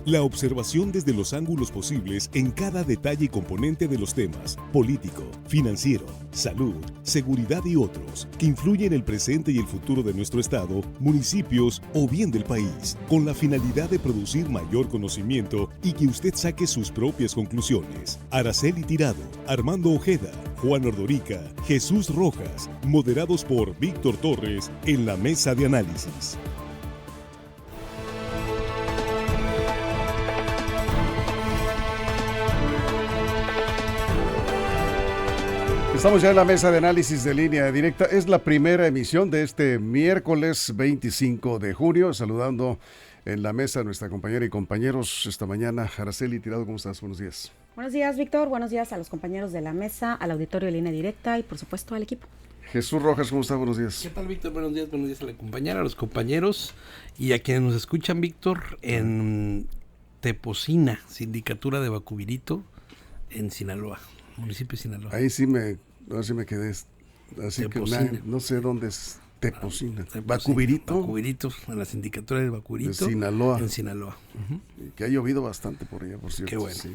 La observación desde los ángulos posibles en cada detalle y componente de los temas político, financiero, salud, seguridad y otros que influyen en el presente y el futuro de nuestro estado, municipios o bien del país, con la finalidad de producir mayor conocimiento y que usted saque sus propias conclusiones. Araceli Tirado, Armando Ojeda, Juan Ordorica, Jesús Rojas, moderados por Víctor Torres en la mesa de análisis. Estamos ya en la mesa de análisis de Línea Directa. Es la primera emisión de este miércoles 25 de junio. Saludando en la mesa a nuestra compañera y compañeros esta mañana. Araceli Tirado, ¿cómo estás? Buenos días. Buenos días, Víctor. Buenos días a los compañeros de la mesa, al auditorio de Línea Directa y, por supuesto, al equipo. Jesús Rojas, ¿cómo estás? Buenos días. ¿Qué tal, Víctor? Buenos días a la compañera, a los compañeros y a quienes nos escuchan, Víctor, en Tepocina, Sindicatura de Bacubirito, en Sinaloa, municipio de Sinaloa. Ahí sí me quedé. Así Tepocina. que no sé dónde es Tepocina. Bacubirito. Bacubirito, en la Sindicatura de Bacubirito. De Sinaloa. En Sinaloa. Uh-huh. Que ha llovido bastante por allá, por cierto. Qué bueno. Sí.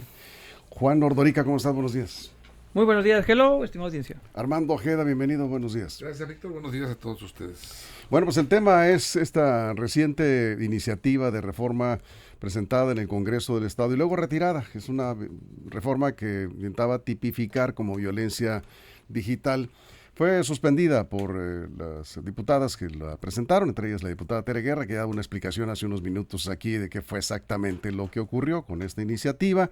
Juan Ordorica, ¿cómo estás? Buenos días. Muy buenos días, hello, estimada audiencia. Armando Ojeda, bienvenido, buenos días. Gracias, Víctor, buenos días a todos ustedes. Bueno, pues el tema es esta reciente iniciativa de reforma presentada en el Congreso del Estado y luego retirada. Es una reforma que intentaba tipificar como violencia digital. Fue suspendida por las diputadas que la presentaron, entre ellas la diputada Tere Guerra, que daba una explicación hace unos minutos aquí de qué fue exactamente lo que ocurrió con esta iniciativa.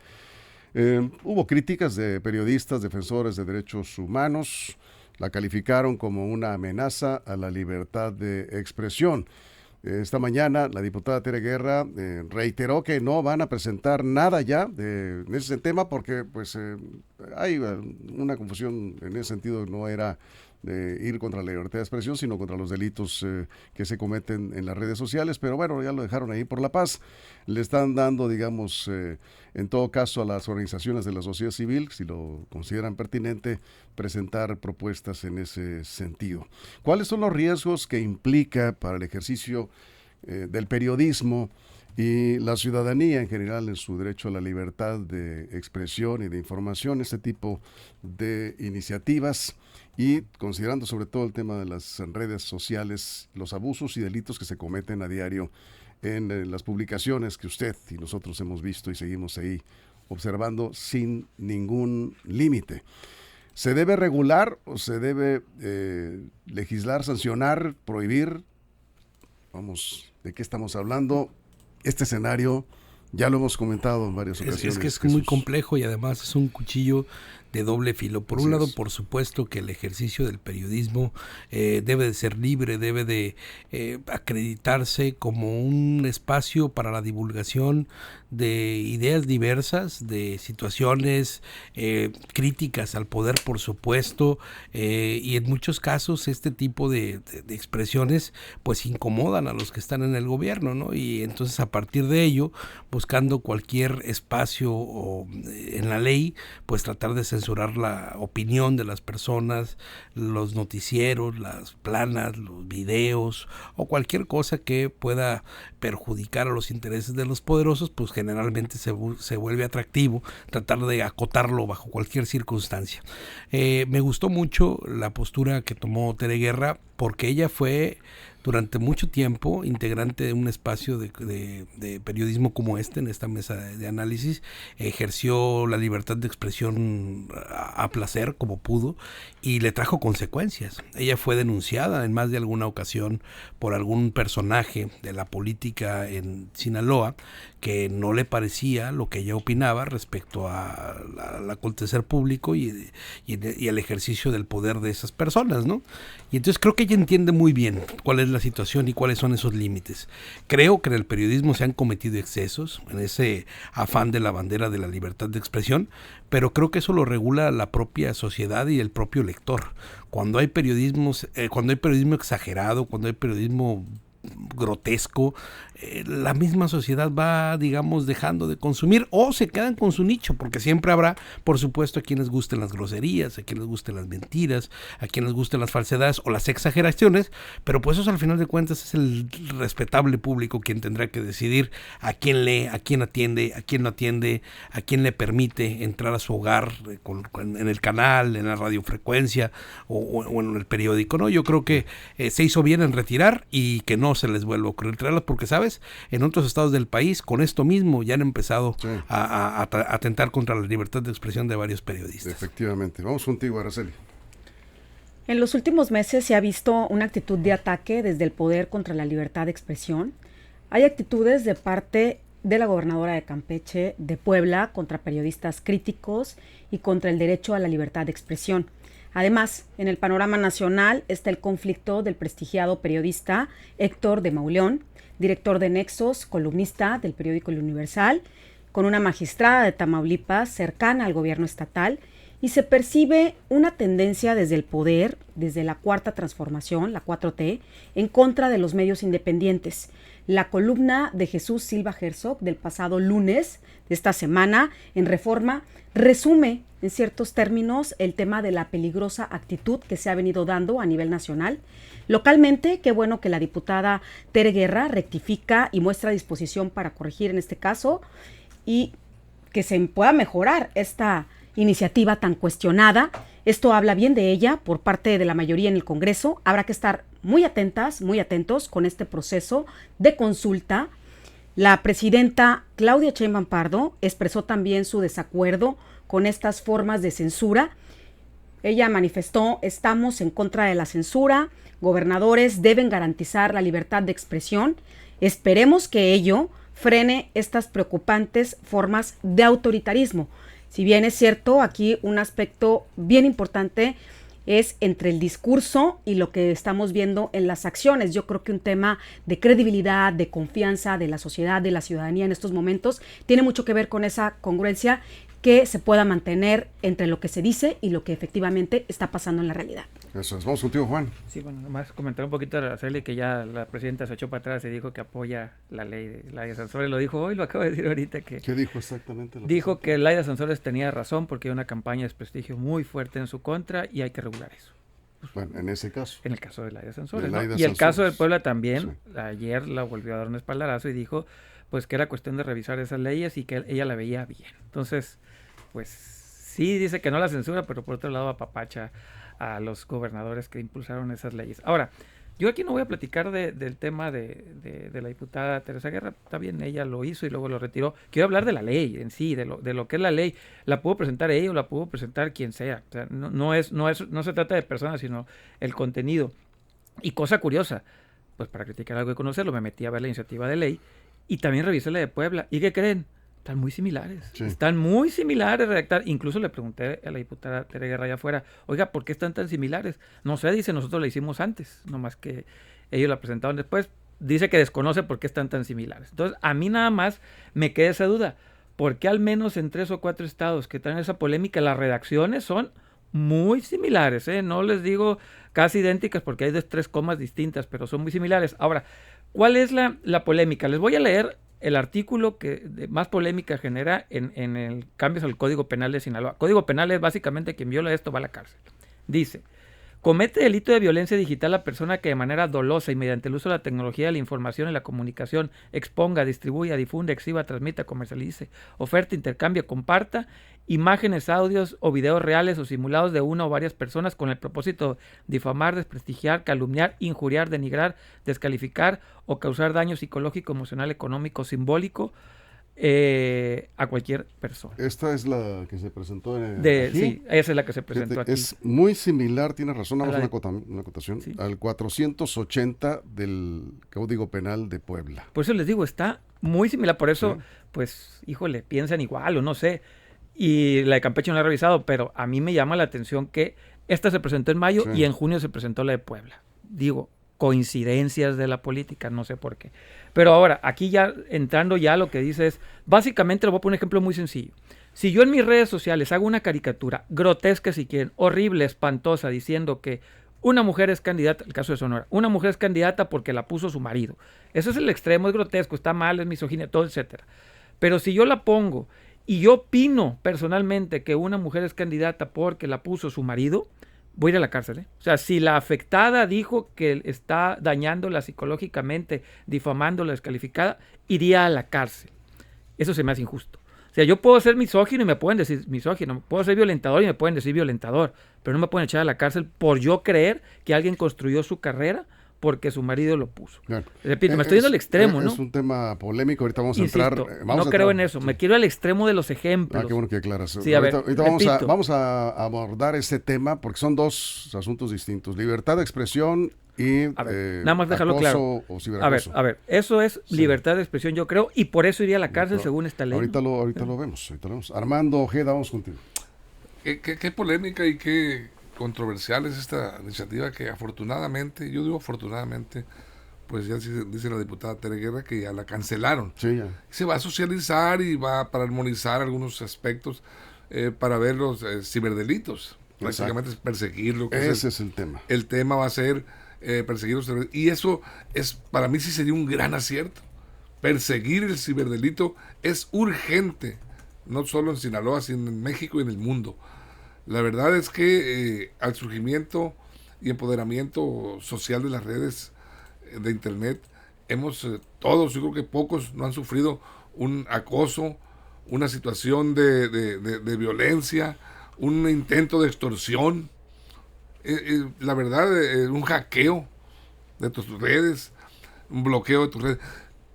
Hubo críticas de periodistas, defensores de derechos humanos, la calificaron como una amenaza a la libertad de expresión. Esta mañana la diputada Tere Guerra reiteró que no van a presentar nada ya en ese tema porque pues hay una confusión en ese sentido. No era de ir contra la libertad de expresión, sino contra los delitos que se cometen en las redes sociales, pero bueno, ya lo dejaron ahí por la paz. Le están dando, digamos, en todo caso a las organizaciones de la sociedad civil, si lo consideran pertinente, presentar propuestas en ese sentido. ¿Cuáles son los riesgos que implica para el ejercicio del periodismo y la ciudadanía en general en su derecho a la libertad de expresión y de información, este tipo de iniciativas, y considerando sobre todo el tema de las redes sociales, los abusos y delitos que se cometen a diario en las publicaciones que usted y nosotros hemos visto y seguimos ahí observando sin ningún límite? ¿Se debe regular o se debe legislar, sancionar, prohibir? Vamos, ¿de qué estamos hablando? Este escenario ya lo hemos comentado en varias ocasiones. Es que es muy complejo y además es un cuchillo de doble filo. Por un lado, por supuesto que el ejercicio del periodismo debe de ser libre, debe de acreditarse como un espacio para la divulgación de ideas diversas, de situaciones críticas al poder, por supuesto, y en muchos casos este tipo de expresiones pues incomodan a los que están en el gobierno, ¿no? Y entonces a partir de ello, buscando cualquier espacio en la ley, pues tratar de censurar la opinión de las personas, los noticieros, las planas, los videos o cualquier cosa que pueda perjudicar a los intereses de los poderosos, pues generalmente se vuelve atractivo tratar de acotarlo bajo cualquier circunstancia. Me gustó mucho la postura que tomó Tere Guerra porque ella fue durante mucho tiempo integrante de un espacio de periodismo como en esta mesa de análisis. Ejerció la libertad de expresión a placer como pudo y le trajo consecuencias. Ella fue denunciada en más de alguna ocasión por algún personaje de la política en Sinaloa que no le parecía lo que ella opinaba respecto al acontecer público y el ejercicio del poder de esas personas, ¿no? Y entonces creo que ella entiende muy bien cuál es la situación y cuáles son esos límites. Creo que en el periodismo se han cometido excesos en ese afán de la bandera de la libertad de expresión, pero creo que eso lo regula la propia sociedad y el propio lector. Cuando hay periodismo exagerado, cuando hay periodismo grotesco, la misma sociedad va, digamos, dejando de consumir o se quedan con su nicho, porque siempre habrá, por supuesto, a quienes gusten las groserías, a quienes gusten las mentiras, a quienes gusten las falsedades o las exageraciones, pero pues eso al final de cuentas es el respetable público quien tendrá que decidir a quién lee, a quién atiende, a quién no atiende, a quién le permite entrar a su hogar en el canal, en la radiofrecuencia o en el periódico, ¿no? Yo creo que se hizo bien en retirar y que no se les vuelva a ocurrir traerlas, porque, ¿sabes? En otros estados del país, con esto mismo, ya han empezado a atentar contra la libertad de expresión de varios periodistas. Efectivamente. Vamos contigo, Araceli. En los últimos meses se ha visto una actitud de ataque desde el poder contra la libertad de expresión. Hay actitudes de parte de la gobernadora de Campeche, de Puebla, contra periodistas críticos y contra el derecho a la libertad de expresión. Además, en el panorama nacional está el conflicto del prestigiado periodista Héctor de Mauleón, director de Nexos, columnista del periódico El Universal, con una magistrada de Tamaulipas cercana al gobierno estatal, y se percibe una tendencia desde el poder, desde la Cuarta Transformación, la 4T, en contra de los medios independientes. La columna de Jesús Silva Herzog del pasado lunes de esta semana en Reforma resume en ciertos términos el tema de la peligrosa actitud que se ha venido dando a nivel nacional. Localmente, qué bueno que la diputada Tere Guerra rectifica y muestra disposición para corregir en este caso y que se pueda mejorar esta iniciativa tan cuestionada. Esto habla bien de ella por parte de la mayoría en el Congreso. Habrá que estar muy atentas, muy atentos con este proceso de consulta. La presidenta Claudia Sheinbaum Pardo expresó también su desacuerdo con estas formas de censura. Ella manifestó: estamos en contra de la censura, gobernadores deben garantizar la libertad de expresión, esperemos que ello frene estas preocupantes formas de autoritarismo. Si bien es cierto, aquí un aspecto bien importante es entre el discurso y lo que estamos viendo en las acciones. Yo creo que un tema de credibilidad, de confianza de la sociedad, de la ciudadanía en estos momentos, tiene mucho que ver con esa congruencia que se pueda mantener entre lo que se dice y lo que efectivamente está pasando en la realidad. Eso es. Vamos contigo, Juan. Sí, bueno, nomás comentar un poquito de Araceli, que ya la presidenta se echó para atrás y dijo que apoya la ley de Laida Sansores. Lo dijo hoy, lo acabo de decir ahorita. ¿Qué dijo exactamente? Dijo que Laida Sansores tenía razón porque hay una campaña de desprestigio muy fuerte en su contra y hay que regular eso. Bueno, en ese caso. En el caso de Laida Sansores, ¿no? Laida Y el Sansores. caso de Puebla también, Sí. ayer la volvió a dar un espaldarazo y dijo pues que era cuestión de revisar esas leyes y que ella la veía bien. Entonces, pues sí dice que no la censura, pero por otro lado apapacha a los gobernadores que impulsaron esas leyes. Ahora, yo aquí no voy a platicar del tema de la diputada Teresa Guerra, está bien, ella lo hizo y luego lo retiró. Quiero hablar de la ley en sí, de lo que es la ley. La pudo presentar ella o la pudo presentar quien sea. O sea, no se trata de personas, sino el contenido. Y cosa curiosa, pues para criticar algo y conocerlo, me metí a ver la iniciativa de ley y también revisé la de Puebla. ¿Y qué creen? Están muy similares. Sí. Están muy similares redactar. Incluso le pregunté a la diputada Tere Guerra allá afuera, oiga, ¿por qué están tan similares? No sé, dice, nosotros la hicimos antes, nomás que ellos la presentaron después. Dice que desconoce por qué están tan similares. Entonces, a mí nada más me queda esa duda. ¿Por qué al menos en 3 o 4 estados que traen esa polémica, las redacciones son muy similares? No les digo casi idénticas porque hay 3 comas distintas, pero son muy similares. Ahora, ¿cuál es la polémica? Les voy a leer el artículo que más polémica genera en el cambios al Código Penal de Sinaloa. Código Penal es básicamente quien viola esto va a la cárcel. Dice: comete delito de violencia digital la persona que de manera dolosa y mediante el uso de la tecnología de la información y la comunicación exponga, distribuya, difunda, exhiba, transmita, comercialice, oferta, intercambie, comparta imágenes, audios o videos reales o simulados de una o varias personas con el propósito de difamar, desprestigiar, calumniar, injuriar, denigrar, descalificar o causar daño psicológico, emocional, económico, simbólico a cualquier persona. Esta es la que se presentó en sí, esa es la que se presentó Fíjate, aquí. es muy similar, tienes razón, nada más A la- una acotación, Sí. al 480 del Código Penal de Puebla. Por eso les digo, está muy similar. Por eso, Sí. pues, híjole, piensan igual o no sé. Y la de Campeche no la he revisado, pero a mí me llama la atención que esta se presentó en mayo Sí. y en junio se presentó la de Puebla. Digo, coincidencias de la política, no sé por qué. Pero ahora, aquí ya entrando ya lo que dice es, básicamente le voy a poner un ejemplo muy sencillo. Si yo en mis redes sociales hago una caricatura grotesca, si quieren, horrible, espantosa, diciendo que una mujer es candidata, el caso de Sonora, una mujer es candidata porque la puso su marido. Eso es el extremo, es grotesco, está mal, es misoginia, todo, etcétera. Pero si yo la pongo y yo opino personalmente que una mujer es candidata porque la puso su marido, voy a ir a la cárcel, ¿eh? O sea, si la afectada dijo que está dañándola psicológicamente, difamándola, descalificada, iría a la cárcel. Eso se me hace injusto. O sea, yo puedo ser misógino y me pueden decir misógino, puedo ser violentador y me pueden decir violentador, pero no me pueden echar a la cárcel por yo creer que alguien construyó su carrera porque su marido lo puso. Claro. Repito, me estoy yendo al extremo, ¿no? Es un tema polémico, ahorita vamos a Insisto, entrar. no creo en eso, me quiero al extremo de los ejemplos. Qué bueno que aclaras. Sí, ahorita repito. vamos a abordar este tema porque son dos asuntos distintos. Libertad de expresión y nada más dejarlo claro. O ciberacoso. A ver, eso es libertad de expresión, yo creo, y por eso iría a la cárcel según esta ley. Ahorita lo vemos. Armando Ojeda, vamos contigo. Qué polémica y qué controversial es esta iniciativa que afortunadamente, yo digo afortunadamente, pues ya dice la diputada Tere Guerra que ya la cancelaron. Sí, ya. Se va a socializar y va para armonizar algunos aspectos para ver los ciberdelitos. Prácticamente es perseguirlo. Ese es el tema. El tema va a ser perseguir los ciberdelitos. Y eso es, para mí sí sería un gran acierto. Perseguir el ciberdelito es urgente, no solo en Sinaloa, sino en México y en el mundo. La verdad es que al surgimiento y empoderamiento social de las redes de internet, hemos todos, yo creo que pocos no han sufrido un acoso, una situación de violencia, un intento de extorsión, la verdad, un hackeo de tus redes, un bloqueo de tus redes.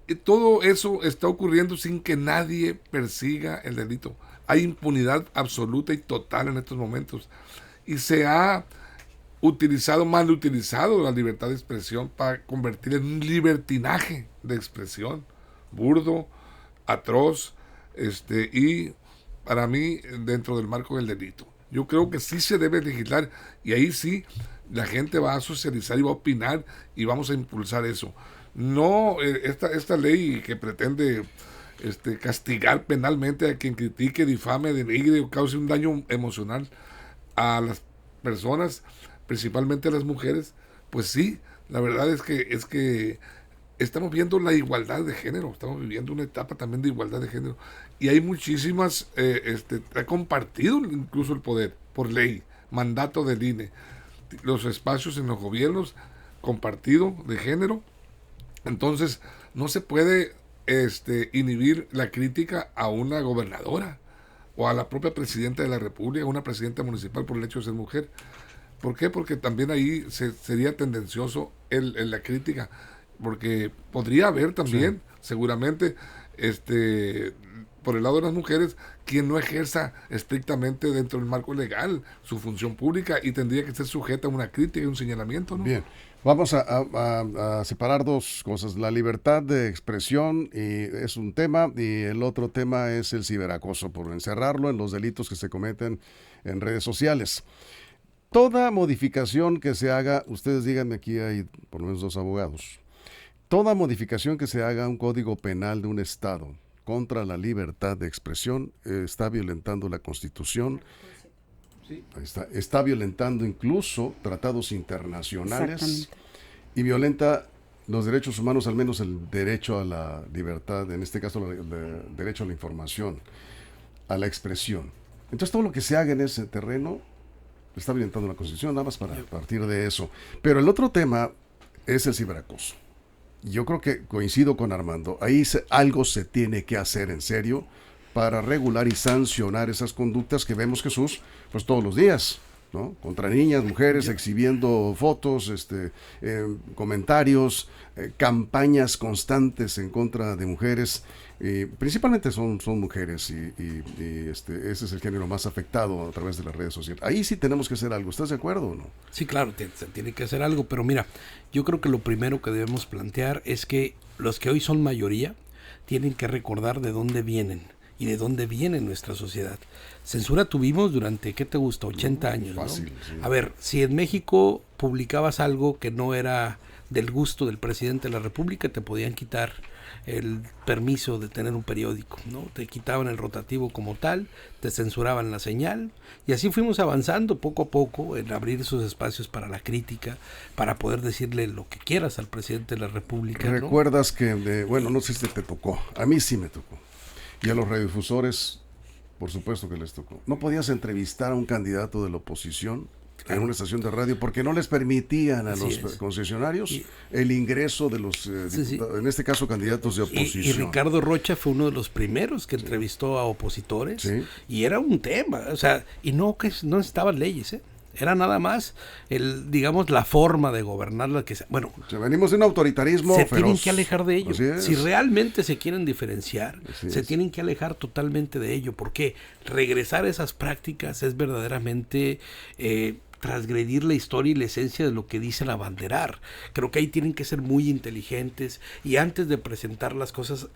Y todo eso está ocurriendo sin que nadie persiga el delito. Hay impunidad absoluta y total en estos momentos. Y se ha mal utilizado la libertad de expresión para convertir en un libertinaje de expresión, burdo, atroz, y para mí dentro del marco del delito. Yo creo que sí se debe legislar y ahí sí la gente va a socializar y va a opinar y vamos a impulsar eso. No, esta ley que pretende castigar penalmente a quien critique, difame, denigre o cause un daño emocional a las personas, principalmente a las mujeres, pues sí, la verdad es que estamos viendo la igualdad de género, estamos viviendo una etapa también de igualdad de género y hay muchísimas, ha compartido incluso el poder por ley, mandato del INE, los espacios en los gobiernos compartido de género. Entonces no se puede inhibir la crítica a una gobernadora o a la propia presidenta de la República, a una presidenta municipal por el hecho de ser mujer. ¿Por qué? Porque también ahí sería tendencioso la crítica, porque podría haber también, seguramente, por el lado de las mujeres, quien no ejerza estrictamente dentro del marco legal su función pública y tendría que ser sujeta a una crítica y un señalamiento, ¿no? Bien, vamos a separar dos cosas. La libertad de expresión es un tema y el otro tema es el ciberacoso, por encerrarlo en los delitos que se cometen en redes sociales. Toda modificación que se haga, ustedes díganme, aquí hay por lo menos 2 abogados, toda modificación que se haga a un código penal de un estado contra la libertad de expresión está violentando la Constitución, sí. Está violentando incluso tratados internacionales y violenta los derechos humanos, al menos el derecho a la libertad, en este caso el derecho a la información, a la expresión. Entonces todo lo que se haga en ese terreno está violentando la Constitución, nada más para partir de eso. Pero el otro tema es el ciberacoso. Yo creo que coincido con Armando, ahí algo se tiene que hacer en serio para regular y sancionar esas conductas que vemos, Jesús, pues todos los días, ¿no? Contra niñas, mujeres, exhibiendo fotos, comentarios, campañas constantes en contra de mujeres, principalmente son mujeres y ese es el género más afectado a través de las redes sociales. Ahí sí tenemos que hacer algo, ¿estás de acuerdo o no? Sí, claro, se tiene que hacer algo, pero mira, yo creo que lo primero que debemos plantear es que los que hoy son mayoría tienen que recordar de dónde vienen y de dónde viene nuestra sociedad. Censura tuvimos durante, ¿qué te gusta? 80 años, fácil, ¿no? Sí. A ver, si en México publicabas algo que no era del gusto del presidente de la República, te podían quitar el permiso de tener un periódico, ¿no? Te quitaban el rotativo como tal, te censuraban la señal, y así fuimos avanzando poco a poco en abrir esos espacios para la crítica, para poder decirle lo que quieras al presidente de la República, ¿no? ¿Recuerdas que, no sé si te tocó, a mí sí me tocó, y a los radiodifusores, por supuesto que les tocó, no podías entrevistar a un candidato de la oposición en una estación de radio porque no les permitían a los concesionarios el ingreso de los en este caso candidatos de oposición. Y Ricardo Rocha fue uno de los primeros que entrevistó a opositores, y era un tema, o sea, y no estaban leyes, era nada más digamos la forma de gobernar la que bueno, venimos de un autoritarismo se feroz. Tienen que alejar de ello. Si realmente se quieren diferenciar, se tienen que alejar totalmente de ello, porque regresar a esas prácticas es verdaderamente transgredir la historia y la esencia de lo que dicen abanderar. Creo que ahí tienen que ser muy inteligentes y antes de presentar las cosas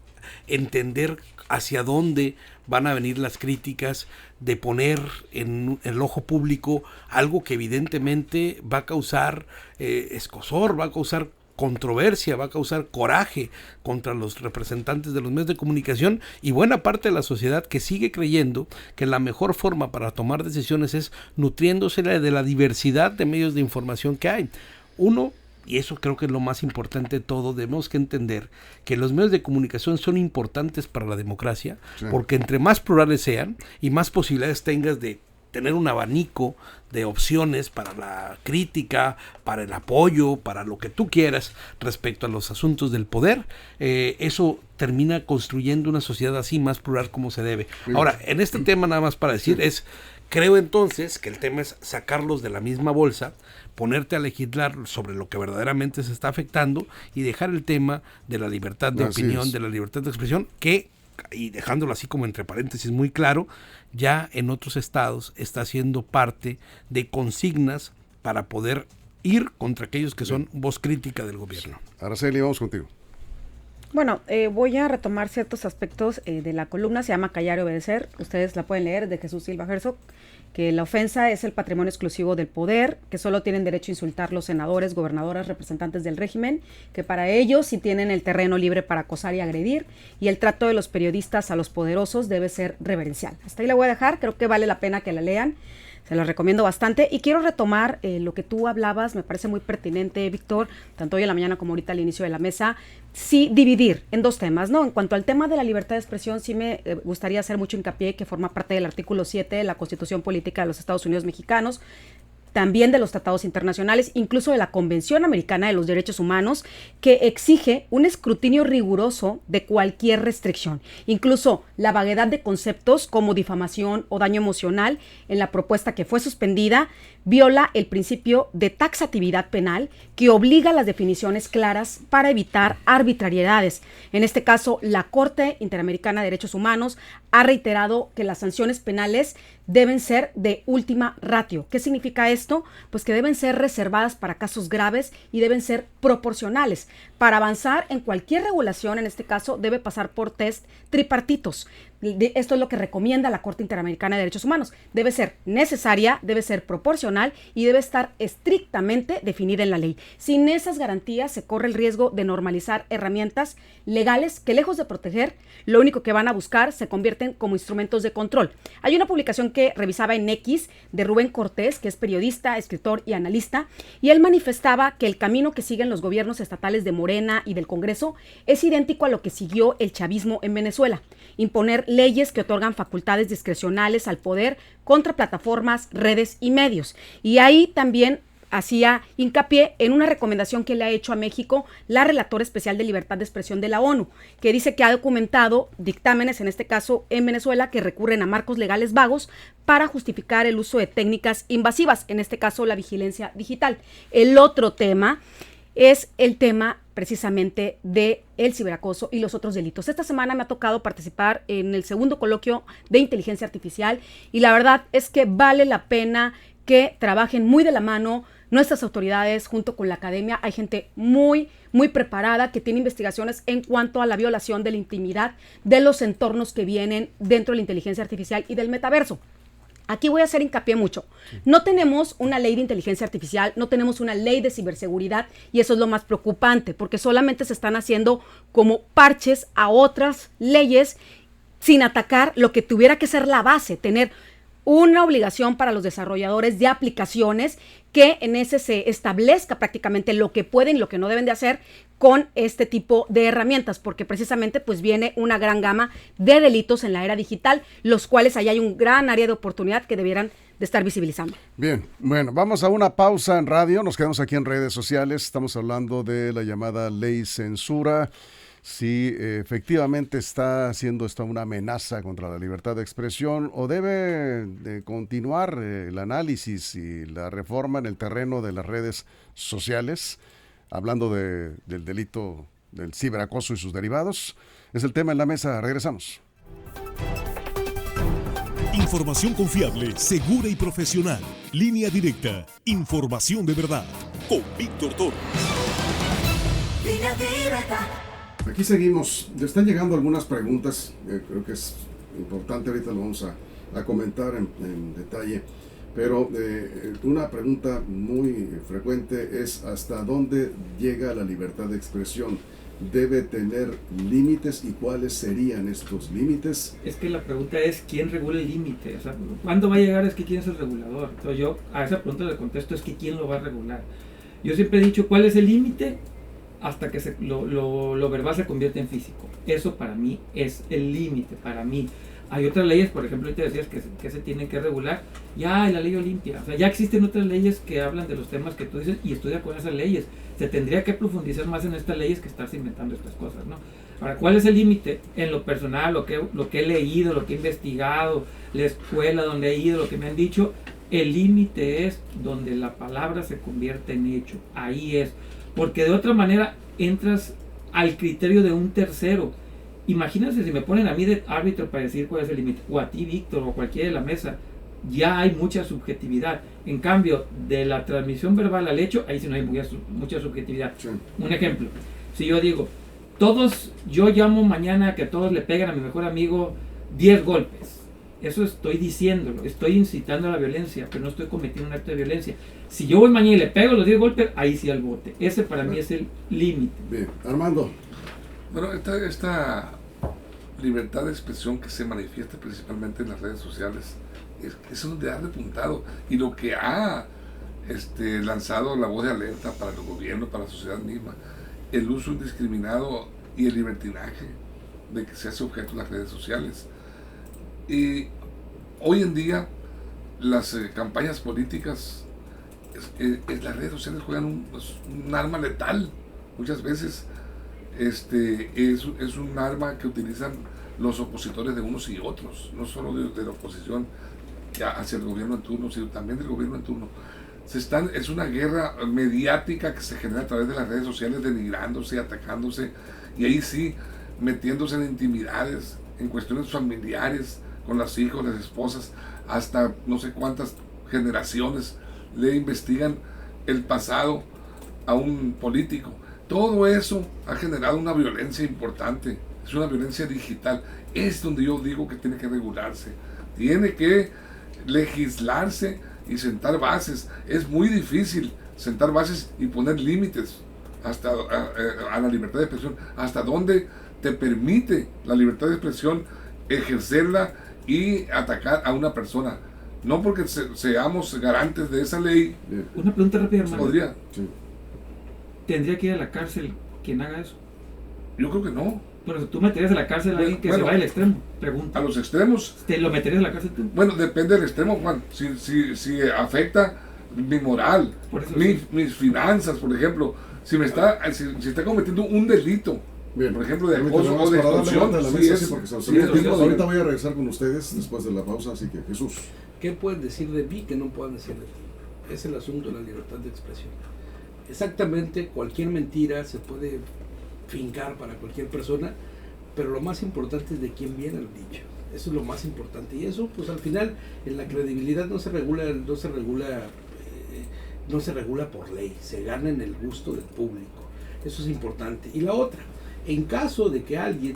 entender hacia dónde van a venir las críticas, de poner en el ojo público algo que evidentemente va a causar escozor, va a causar controversia, va a causar coraje contra los representantes de los medios de comunicación y buena parte de la sociedad que sigue creyendo que la mejor forma para tomar decisiones es nutriéndose de la diversidad de medios de información que hay. Uno, y eso creo que es lo más importante de todo, debemos que entender que los medios de comunicación son importantes para la democracia, porque entre más plurales sean y más posibilidades tengas de tener un abanico de opciones para la crítica, para el apoyo, para lo que tú quieras respecto a los asuntos del poder, eso termina construyendo una sociedad así más plural como se debe. Ahora, en este tema nada más para decir creo entonces que el tema es sacarlos de la misma bolsa, ponerte a legislar sobre lo que verdaderamente se está afectando y dejar el tema de la libertad de opinión, de la libertad de expresión, que, y dejándolo así como entre paréntesis muy claro, ya en otros estados está siendo parte de consignas para poder ir contra aquellos que son voz crítica del gobierno. Araceli, vamos contigo. Bueno, voy a retomar ciertos aspectos de la columna, se llama Callar y Obedecer, ustedes la pueden leer, de Jesús Silva Herzog, que la ofensa es el patrimonio exclusivo del poder, que solo tienen derecho a insultar los senadores, gobernadoras, representantes del régimen, que para ellos sí tienen el terreno libre para acosar y agredir, y el trato de los periodistas a los poderosos debe ser reverencial. Hasta ahí la voy a dejar, creo que vale la pena que la lean. Se los recomiendo bastante y quiero retomar lo que tú hablabas, me parece muy pertinente, Víctor, tanto hoy en la mañana como ahorita al inicio de la mesa, sí dividir en dos temas, ¿no? En cuanto al tema de la libertad de expresión, sí me gustaría hacer mucho hincapié que forma parte del artículo 7 de la Constitución Política de los Estados Unidos Mexicanos, también de los tratados internacionales, incluso de la Convención Americana de los Derechos Humanos, que exige un escrutinio riguroso de cualquier restricción. Incluso la vaguedad de conceptos como difamación o daño emocional en la propuesta que fue suspendida viola el principio de taxatividad penal que obliga a las definiciones claras para evitar arbitrariedades. En este caso, la Corte Interamericana de Derechos Humanos ha reiterado que las sanciones penales deben ser de última ratio. ¿Qué significa esto? Pues que deben ser reservadas para casos graves y deben ser proporcionales. Para avanzar en cualquier regulación, en este caso, debe pasar por test tripartitos. Esto es lo que recomienda la Corte Interamericana de Derechos Humanos. Debe ser necesaria, debe ser proporcional y debe estar estrictamente definida en la ley. Sin esas garantías se corre el riesgo de normalizar herramientas legales que, lejos de proteger, lo único que van a buscar se convierten como instrumentos de control. Hay una publicación que revisaba en X de Rubén Cortés, que es periodista, escritor y analista, y él manifestaba que el camino que siguen los gobiernos estatales de Morena y del Congreso es idéntico a lo que siguió el chavismo en Venezuela: imponer leyes que otorgan facultades discrecionales al poder contra plataformas, redes y medios. Y ahí también hacía hincapié en una recomendación que le ha hecho a México la relatora especial de libertad de expresión de la ONU, que dice que ha documentado dictámenes, en este caso en Venezuela, que recurren a marcos legales vagos para justificar el uso de técnicas invasivas, en este caso la vigilancia digital. El otro tema es el tema precisamente de el ciberacoso y los otros delitos. Esta semana me ha tocado participar en el segundo coloquio de inteligencia artificial y la verdad es que vale la pena que trabajen muy de la mano nuestras autoridades junto con la academia. Hay gente muy preparada que tiene investigaciones en cuanto a la violación de la intimidad de los entornos que vienen dentro de la inteligencia artificial y del metaverso. Aquí voy a hacer hincapié mucho. No tenemos una ley de inteligencia artificial, no tenemos una ley de ciberseguridad y eso es lo más preocupante porque solamente se están haciendo como parches a otras leyes sin atacar lo que tuviera que ser la base, tener una obligación para los desarrolladores de aplicaciones que en ese se establezca prácticamente lo que pueden y lo que no deben de hacer con este tipo de herramientas, porque precisamente pues viene una gran gama de delitos en la era digital, los cuales ahí hay un gran área de oportunidad que debieran de estar visibilizando. Bien, bueno, vamos a una pausa en radio, nos quedamos aquí en redes sociales, estamos hablando de la llamada ley censura. Si efectivamente está siendo esta una amenaza contra la libertad de expresión o debe de continuar el análisis y la reforma en el terreno de las redes sociales, hablando del delito del ciberacoso y sus derivados. Es el tema en la mesa, regresamos. Información confiable, segura y profesional. Línea directa, información de verdad. Con Víctor Torres. Línea directa. Aquí seguimos, le están llegando algunas preguntas, creo que es importante, ahorita lo vamos a comentar en detalle, pero una pregunta muy frecuente es ¿hasta dónde llega la libertad de expresión? ¿Debe tener límites y cuáles serían estos límites? Es que la pregunta es ¿quién regula el límite? O sea, ¿cuándo va a llegar? Es que ¿quién es el regulador? Entonces yo a esa pregunta le contesto es que ¿quién lo va a regular? Yo siempre he dicho ¿cuál es el límite? Hasta que lo verbal se convierte en físico. Eso para mí es el límite, para mí. Hay otras leyes, por ejemplo, ahorita decías que se tienen que regular. Ya hay la ley Olimpia. O sea, ya existen otras leyes que hablan de los temas que tú dices y estoy de acuerdo con esas leyes. Se tendría que profundizar más en estas leyes que estarse inventando estas cosas, ¿no? Ahora, ¿cuál es el límite? En lo personal, lo que he leído, lo que he investigado, la escuela donde he ido, lo que me han dicho, el límite es donde la palabra se convierte en hecho. Ahí es. Porque de otra manera entras al criterio de un tercero. Imagínense si me ponen a mí de árbitro para decir cuál es el límite, o a ti, Víctor, o cualquiera de la mesa, ya hay mucha subjetividad. En cambio, de la transmisión verbal al hecho, ahí sí no hay mucha subjetividad. Sí. Un ejemplo, si yo digo, yo llamo mañana a que todos le peguen a mi mejor amigo 10 golpes. Eso estoy diciéndolo, estoy incitando a la violencia, pero no estoy cometiendo un acto de violencia. Si yo voy mañana y le pego los 10 golpes, ahí sí al bote. Ese para mí es el límite. Bien, Armando. Bueno, esta libertad de expresión que se manifiesta principalmente en las redes sociales es donde ha repuntado. Y lo que ha lanzado la voz de alerta para el gobierno, para la sociedad misma, el uso indiscriminado y el libertinaje de que se hace objeto de las redes sociales. Y hoy en día las campañas políticas, las redes sociales juegan un arma letal. Muchas veces es un arma que utilizan los opositores de unos y otros, no solo de la oposición hacia el gobierno en turno, sino también del gobierno en turno. Es una guerra mediática que se genera a través de las redes sociales, denigrándose, atacándose, y ahí sí, metiéndose en intimidades, en cuestiones familiares, con los hijos, las esposas, hasta no sé cuántas generaciones le investigan el pasado a un político. Todo eso ha generado una violencia importante, es una violencia digital. Es donde yo digo que tiene que regularse, tiene que legislarse y sentar bases. Es muy difícil sentar bases y poner límites hasta a la libertad de expresión, hasta dónde te permite la libertad de expresión ejercerla y atacar a una persona. No porque seamos garantes de esa ley. Una pregunta rápida, hermano. ¿Podría? Sí. ¿Tendría que ir a la cárcel quien haga eso? Yo creo que no. Pero tú meterías a la cárcel a alguien que se vaya al extremo. Pregunta. A los extremos. ¿Te lo meterías a la cárcel tú? Bueno, depende del extremo, Juan. Si afecta mi moral, mis finanzas, por ejemplo. Si está cometiendo un delito. Bien, por ejemplo, de acoso o de extorsión. Ahorita voy a regresar con ustedes después de la pausa, así que Jesús. ¿Qué pueden decir de mí que no puedan decir de ti? Es el asunto de la libertad de expresión. Exactamente, cualquier mentira se puede fincar para cualquier persona, pero lo más importante es de quién viene el dicho. Eso es lo más importante, y eso pues al final en la credibilidad no se regula por ley, se gana en el gusto del público. Eso es importante. Y la otra, en caso de que alguien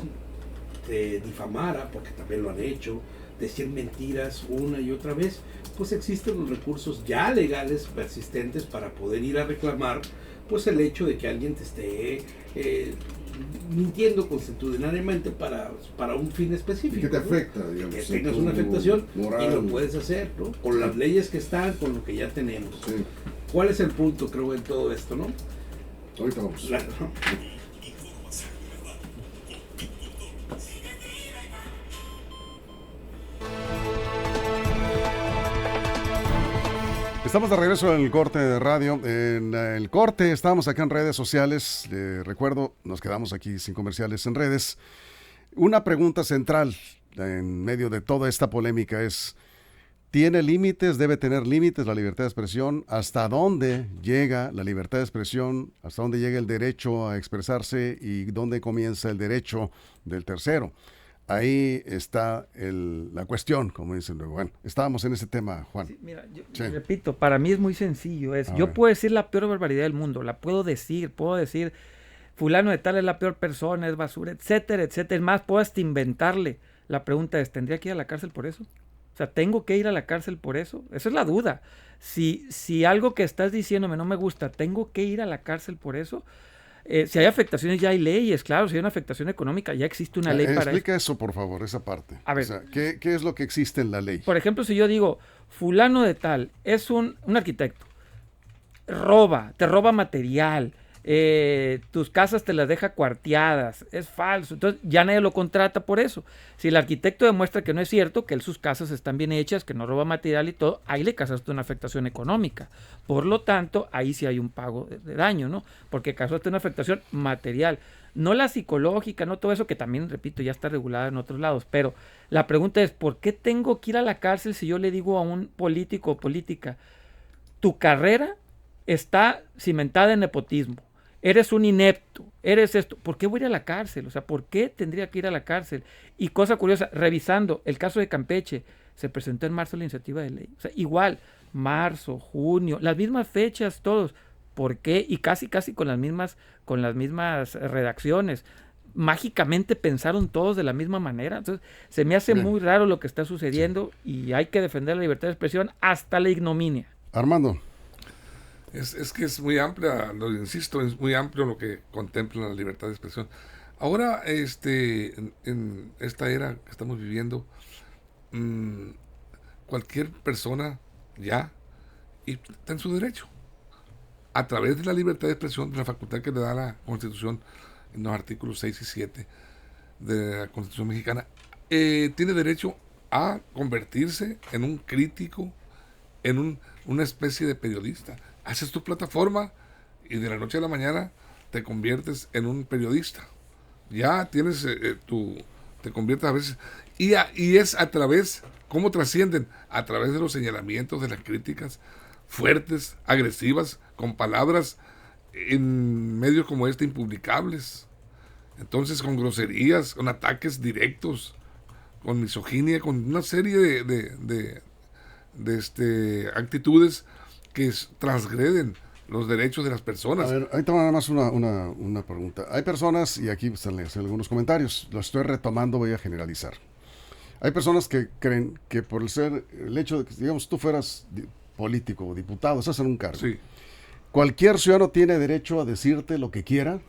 difamara, porque también lo han hecho, decir mentiras una y otra vez, pues existen los recursos ya legales persistentes para poder ir a reclamar pues el hecho de que alguien te esté mintiendo constitucionalmente para un fin específico. Que te afecta, digamos. Que tengas una afectación moral. Y lo puedes hacer, ¿no? Con las leyes que están, con lo que ya tenemos. Sí. ¿Cuál es el punto, creo, en todo esto, no? Ahorita vamos. Claro. Estamos de regreso en el corte de radio. En el corte estamos acá en redes sociales. Recuerdo, nos quedamos aquí sin comerciales en redes. Una pregunta central en medio de toda esta polémica es: ¿tiene límites? ¿Debe tener límites la libertad de expresión? ¿Hasta dónde llega la libertad de expresión? ¿Hasta dónde llega el derecho a expresarse? ¿Y dónde comienza el derecho del tercero? Ahí está la cuestión, como dicen luego. Bueno, estábamos en ese tema, Juan. Sí, mira, yo repito, para mí es muy sencillo. Yo puedo decir la peor barbaridad del mundo, la puedo decir fulano de tal es la peor persona, es basura, etcétera, etcétera. Es más, puedo hasta inventarle. La pregunta es, ¿tendría que ir a la cárcel por eso? O sea, ¿tengo que ir a la cárcel por eso? Esa es la duda. Si algo que estás diciéndome no me gusta, ¿tengo que ir a la cárcel por eso? Si hay afectaciones, ya hay leyes, claro. Si hay una afectación económica, ya existe una ley para eso. Explica eso, por favor, esa parte. A ver, o sea, ¿qué es lo que existe en la ley? Por ejemplo, si yo digo, fulano de tal es un arquitecto, te roba material, tus casas te las deja cuarteadas, es falso, entonces ya nadie lo contrata por eso. Si el arquitecto demuestra que no es cierto, que sus casas están bien hechas, que no roba material y todo, ahí le causaste una afectación económica. Por lo tanto, ahí sí hay un pago de daño, ¿no? Porque causaste una afectación material, no la psicológica, no todo eso, que también, repito, ya está regulada en otros lados. Pero la pregunta es, ¿por qué tengo que ir a la cárcel si yo le digo a un político o política, tu carrera está cimentada en nepotismo? Eres un inepto, eres esto. ¿Por qué voy a ir a la cárcel? O sea, ¿por qué tendría que ir a la cárcel? Y cosa curiosa, revisando el caso de Campeche, se presentó en marzo la iniciativa de ley. O sea, igual, marzo, junio, las mismas fechas, todos. ¿Por qué? Y casi con las mismas redacciones. Mágicamente pensaron todos de la misma manera. Entonces, se me hace muy raro lo que está sucediendo y hay que defender la libertad de expresión hasta la ignominia. Armando. Es que es muy amplia, lo insisto, es muy amplio lo que contempla la libertad de expresión. Ahora, en esta era que estamos viviendo, cualquier persona ya está en su derecho, a través de la libertad de expresión, de la facultad que le da la Constitución, en los artículos 6 y 7 de la Constitución mexicana, tiene derecho a convertirse en un crítico, en una especie de periodista. Haces tu plataforma y de la noche a la mañana te conviertes en un periodista. Ya tienes te conviertes a veces. Y es a través, ¿cómo trascienden? A través de los señalamientos, de las críticas fuertes, agresivas, con palabras en medios como este impublicables. Entonces, con groserías, con ataques directos, con misoginia, con una serie de actitudes que transgreden los derechos de las personas. A ver, ahí tengo nada más una pregunta. Hay personas, y aquí salen algunos comentarios, lo estoy retomando, voy a generalizar. Hay personas que creen que por el hecho de que, digamos, tú fueras político o diputado, estás en un cargo. Sí. Cualquier ciudadano tiene derecho a decirte lo que quiera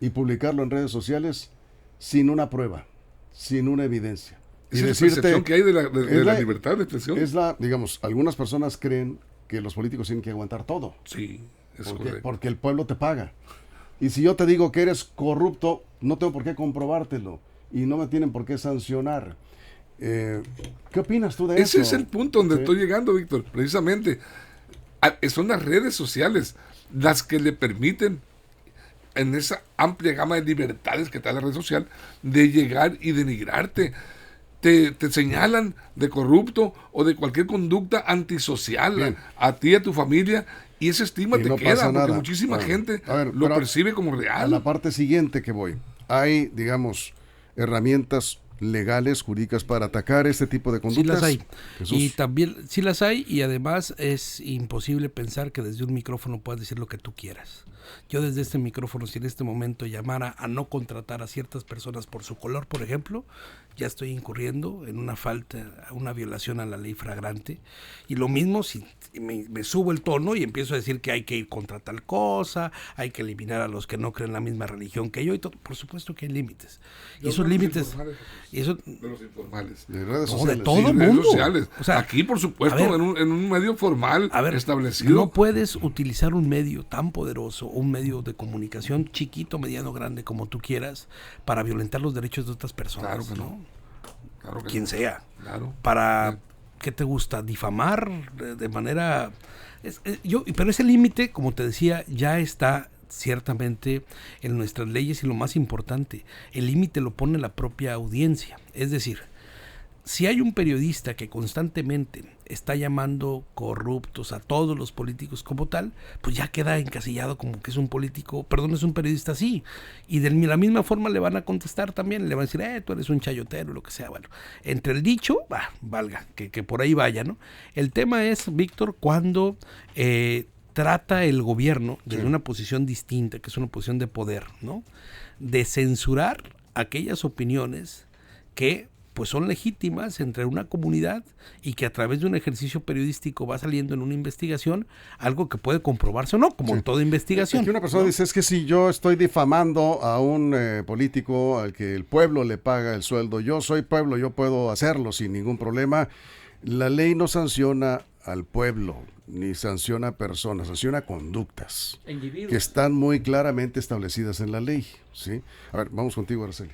y publicarlo en redes sociales sin una prueba, sin una evidencia. Esa es la percepción que hay de la libertad de expresión. Digamos, algunas personas creen que los políticos tienen que aguantar todo. Sí, es correcto. Porque el pueblo te paga. Y si yo te digo que eres corrupto, no tengo por qué comprobártelo. Y no me tienen por qué sancionar. ¿Qué opinas tú de eso? Ese es el punto donde estoy llegando, Víctor. Precisamente, son las redes sociales las que le permiten, en esa amplia gama de libertades que te da la red social, de llegar y denigrarte. Te señalan de corrupto o de cualquier conducta antisocial a ti y a tu familia, y ese estigma te queda, porque muchísima gente lo percibe como real. A la parte siguiente que voy, hay, digamos, herramientas legales, jurídicas para atacar este tipo de conductas. Sí las hay. Jesús. Y también sí las hay, y además es imposible pensar que desde un micrófono puedas decir lo que tú quieras. Yo desde este micrófono, si en este momento llamara a no contratar a ciertas personas por su color, por ejemplo, ya estoy incurriendo en una falta, una violación a la ley flagrante. Y lo mismo si me subo el tono y empiezo a decir que hay que ir contra tal cosa, hay que eliminar a los que no creen la misma religión que yo y todo. Por supuesto que hay límites. Y esos límites... De los informales. De redes No, sociales. de todo Sí, mundo. redes sociales. O sea, aquí, por supuesto, a ver, en un medio formal establecido. No puedes utilizar un medio tan poderoso, un medio de comunicación chiquito, mediano, grande, como tú quieras, para violentar los derechos de otras personas. Claro que ¿no? no. Claro que Quien no. sea. Claro. Para, ¿qué te gusta? Difamar de manera... pero ese límite, como te decía, ya está ciertamente en nuestras leyes y lo más importante, el límite lo pone la propia audiencia. Es decir, si hay un periodista que constantemente está llamando corruptos a todos los políticos como tal, pues ya queda encasillado como que es un político, perdón, es un periodista así. Y de la misma forma le van a contestar también, le van a decir, tú eres un chayotero, lo que sea. Bueno, entre el dicho, valga, que por ahí vaya, ¿no? El tema es, Víctor, cuando trata el gobierno desde una posición distinta, que es una posición de poder, ¿no? De censurar aquellas opiniones que pues son legítimas entre una comunidad y que a través de un ejercicio periodístico va saliendo en una investigación algo que puede comprobarse o no, como en toda investigación. Aquí una persona dice, es que si yo estoy difamando a un político al que el pueblo le paga el sueldo, yo soy pueblo, yo puedo hacerlo sin ningún problema. La ley no sanciona al pueblo, ni sanciona personas, sanciona conductas Individuos. que están muy claramente establecidas en la ley, ¿sí? A ver, vamos contigo, Araceli.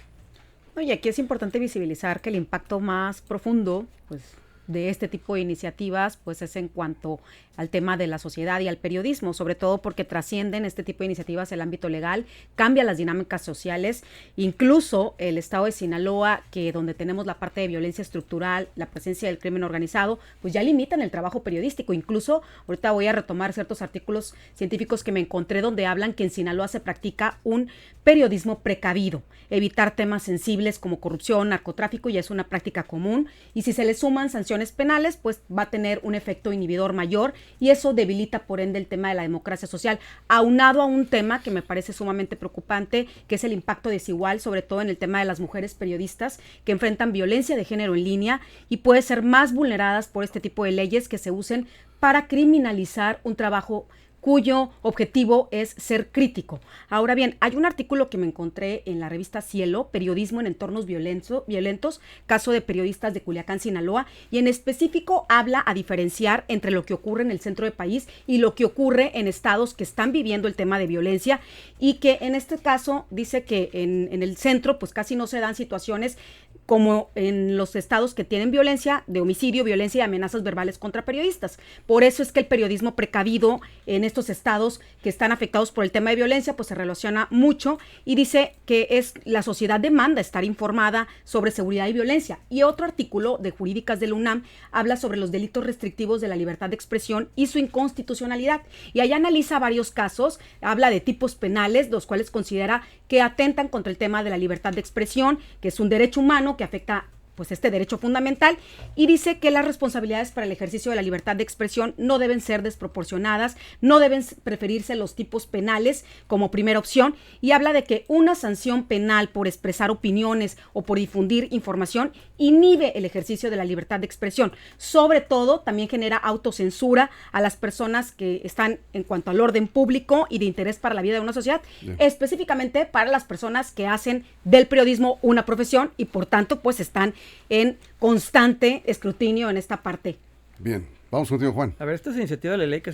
Y aquí es importante visibilizar que el impacto más profundo, pues, de este tipo de iniciativas, pues es en cuanto al tema de la sociedad y al periodismo, sobre todo porque trascienden este tipo de iniciativas el ámbito legal, cambia las dinámicas sociales, incluso el estado de Sinaloa, que donde tenemos la parte de violencia estructural, la presencia del crimen organizado, pues ya limitan el trabajo periodístico. Incluso ahorita voy a retomar ciertos artículos científicos que me encontré donde hablan que en Sinaloa se practica un periodismo precavido, evitar temas sensibles como corrupción, narcotráfico, ya es una práctica común, y si se le suman sanciones penales, pues va a tener un efecto inhibidor mayor y eso debilita por ende el tema de la democracia social, aunado a un tema que me parece sumamente preocupante, que es el impacto desigual, sobre todo en el tema de las mujeres periodistas que enfrentan violencia de género en línea y pueden ser más vulneradas por este tipo de leyes que se usen para criminalizar un trabajo cuyo objetivo es ser crítico. Ahora bien, hay un artículo que me encontré en la revista Cielo, Periodismo en entornos violentos, caso de periodistas de Culiacán, Sinaloa, y en específico habla a diferenciar entre lo que ocurre en el centro del país y lo que ocurre en estados que están viviendo el tema de violencia y que en este caso dice que en el centro pues casi no se dan situaciones como en los estados que tienen violencia de homicidio, violencia y amenazas verbales contra periodistas. Por eso es que el periodismo precavido en estos estados que están afectados por el tema de violencia, pues se relaciona mucho y dice que es la sociedad demanda estar informada sobre seguridad y violencia. Y otro artículo de Jurídicas de la UNAM habla sobre los delitos restrictivos de la libertad de expresión y su inconstitucionalidad. Y ahí analiza varios casos, habla de tipos penales, los cuales considera que atentan contra el tema de la libertad de expresión, que es un derecho humano que afecta pues este derecho fundamental, y dice que las responsabilidades para el ejercicio de la libertad de expresión no deben ser desproporcionadas, no deben preferirse los tipos penales como primera opción, y habla de que una sanción penal por expresar opiniones o por difundir información inhibe el ejercicio de la libertad de expresión. Sobre todo, también genera autocensura a las personas que están en cuanto al orden público y de interés para la vida de una sociedad, específicamente para las personas que hacen del periodismo una profesión y por tanto pues están en constante escrutinio en esta parte. Bien, vamos contigo, Juan. A ver, estas iniciativas de ley que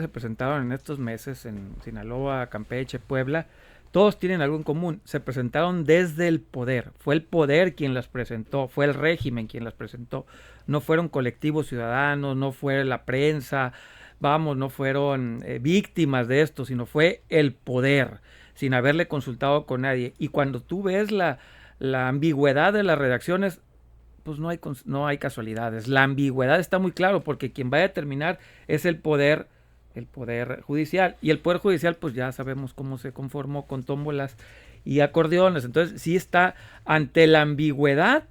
se presentaron en estos meses en Sinaloa, Campeche, Puebla, todos tienen algo en común. Se presentaron desde el poder. Fue el poder quien las presentó, fue el régimen quien las presentó. No fueron colectivos ciudadanos, no fue la prensa, no fueron víctimas de esto, sino fue el poder, sin haberle consultado con nadie. Y cuando tú ves la ambigüedad de las redacciones, pues no hay casualidades. La ambigüedad está muy claro porque quien va a determinar es el poder judicial. Y el poder judicial, pues ya sabemos cómo se conformó con tómbolas y acordeones. Entonces, sí está ante la ambigüedad.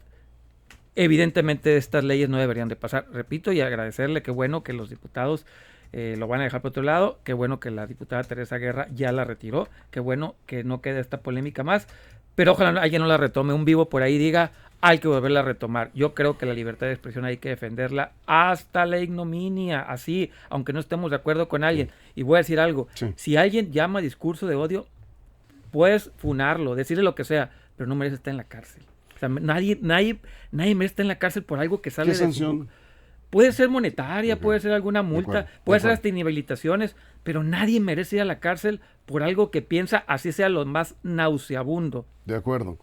Evidentemente estas leyes no deberían de pasar. Repito y agradecerle, qué bueno que los diputados lo van a dejar por otro lado. Qué bueno que la diputada Teresa Guerra ya la retiró, qué bueno que no quede esta polémica más, pero ojalá alguien no la retome, un vivo por ahí diga, hay que volverla a retomar. Yo creo que la libertad de expresión hay que defenderla hasta la ignominia, así, aunque no estemos de acuerdo con alguien. Y voy a decir algo, si alguien llama discurso de odio, puedes funarlo, decirle lo que sea, pero no merece estar en la cárcel. O sea, nadie merece estar en la cárcel por algo que sale ¿Qué sanción? Puede ser monetaria, puede ser alguna multa, puede ser hasta inhabilitaciones, pero nadie merece ir a la cárcel por algo que piensa, así sea lo más nauseabundo. De acuerdo,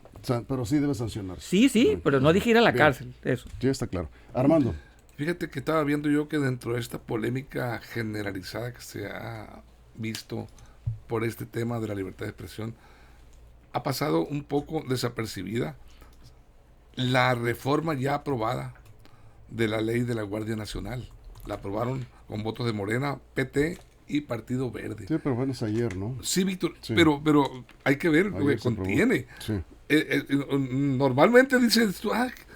pero sí debe sancionarse. Sí, pero no dije ir a la cárcel, eso. Sí, está claro. Armando. Fíjate que estaba viendo yo que dentro de esta polémica generalizada que se ha visto por este tema de la libertad de expresión, ha pasado un poco desapercibida la reforma ya aprobada de la ley de la Guardia Nacional. La aprobaron con votos de Morena, PT y Partido Verde. Sí, pero bueno, es ayer, ¿no? Sí, Víctor, sí. Pero hay que ver lo que contiene. Sí. Normalmente dices,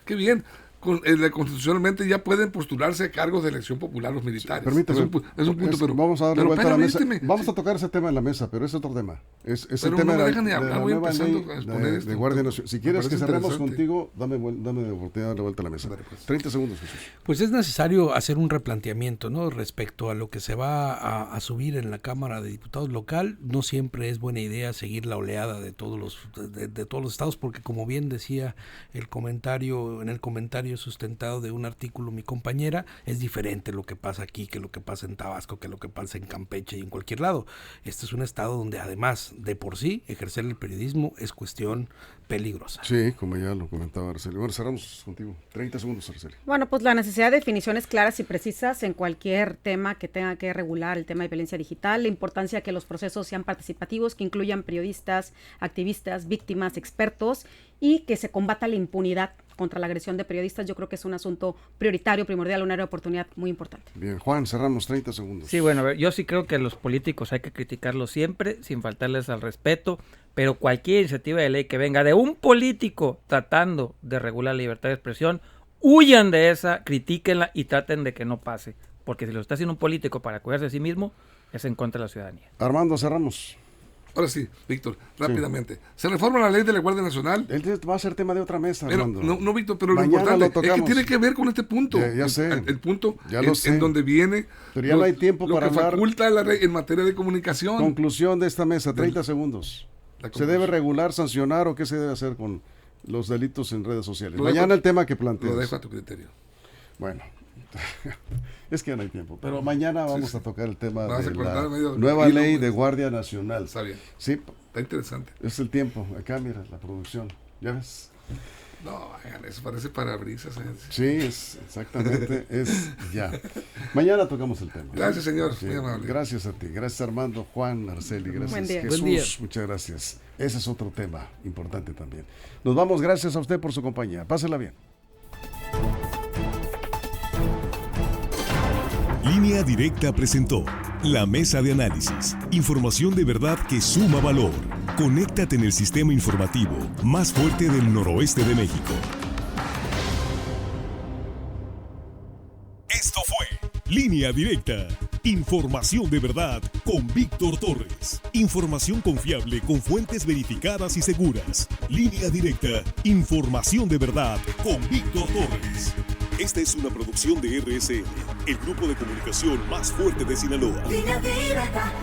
qué bien, constitucionalmente ya pueden postularse a cargos de elección popular los militares. Permítame. Es un punto, pero vamos a darle vuelta a la mesa. permíteme. Vamos a tocar ese tema en la mesa, pero es otro tema. Es pero el tema no me dejan ni hablar, voy empezando a exponer esto. De Guardia Nacional. Si quieres que cerremos interesante. Contigo, dame la oportunidad de darle vuelta a la mesa. Vale, pues. 30 segundos, Jesús. Pues es necesario hacer un replanteamiento, ¿no? Respecto a lo que se va a subir en la Cámara de Diputados local. No siempre es buena idea seguir la oleada de todos los estados, porque como bien decía en el comentario sustentado de un artículo mi compañera, es diferente lo que pasa aquí que lo que pasa en Tabasco, que lo que pasa en Campeche y en cualquier lado. Este es un estado donde además de por sí ejercer el periodismo es cuestión peligrosa. Sí, como ya lo comentaba Araceli. Bueno, cerramos contigo. 30 segundos, Araceli. Bueno, pues la necesidad de definiciones claras y precisas en cualquier tema que tenga que regular el tema de violencia digital, la importancia de que los procesos sean participativos, que incluyan periodistas, activistas, víctimas, expertos, y que se combata la impunidad contra la agresión de periodistas. Yo creo que es un asunto prioritario, primordial, un área de oportunidad muy importante. Bien, Juan, cerramos 30 segundos. Sí, bueno, a ver, yo sí creo que a los políticos hay que criticarlos siempre, sin faltarles al respeto, pero cualquier iniciativa de ley que venga de un político tratando de regular la libertad de expresión, huyan de esa, critíquenla y traten de que no pase, porque si lo está haciendo un político para cuidarse de sí mismo, es en contra de la ciudadanía. Armando, cerramos. Ahora sí, Víctor, rápidamente. Se reforma la ley de la Guardia Nacional. Él va a ser tema de otra mesa, Armando. No, Víctor, pero lo mañana importante es que tiene que ver con este punto. Ya sé. El punto ya lo sé. En donde viene pero ya no hay tiempo lo para que hablar. Faculta la ley en materia de comunicación. Conclusión de esta mesa, 30 segundos. ¿Se debe regular, sancionar o qué se debe hacer con los delitos en redes sociales? Mañana el tema que planteas. Lo dejo a tu criterio. Bueno, es que ya no hay tiempo, pero mañana vamos a tocar el tema de la medio nueva ley de Guardia Nacional. Está bien. Sí. Está interesante. Es el tiempo. Acá, mira, la producción. ¿Ya ves? No, eso parece parabrisas. Sí, es exactamente, es ya. Mañana tocamos el tema. Gracias, señor. Sí, muy amable. Gracias a ti. Gracias, Armando, Juan, Araceli. Gracias, Buen día. Jesús. Buen día. Muchas gracias. Ese es otro tema importante también. Nos vamos. Gracias a usted por su compañía. Pásela bien. Línea Directa presentó La Mesa de Análisis. Información de verdad que suma valor. Conéctate en el sistema informativo más fuerte del noroeste de México. Esto fue Línea Directa. Información de verdad con Víctor Torres. Información confiable con fuentes verificadas y seguras. Línea Directa. Información de verdad con Víctor Torres. Esta es una producción de RSN, el grupo de comunicación más fuerte de Sinaloa. Línea Directa.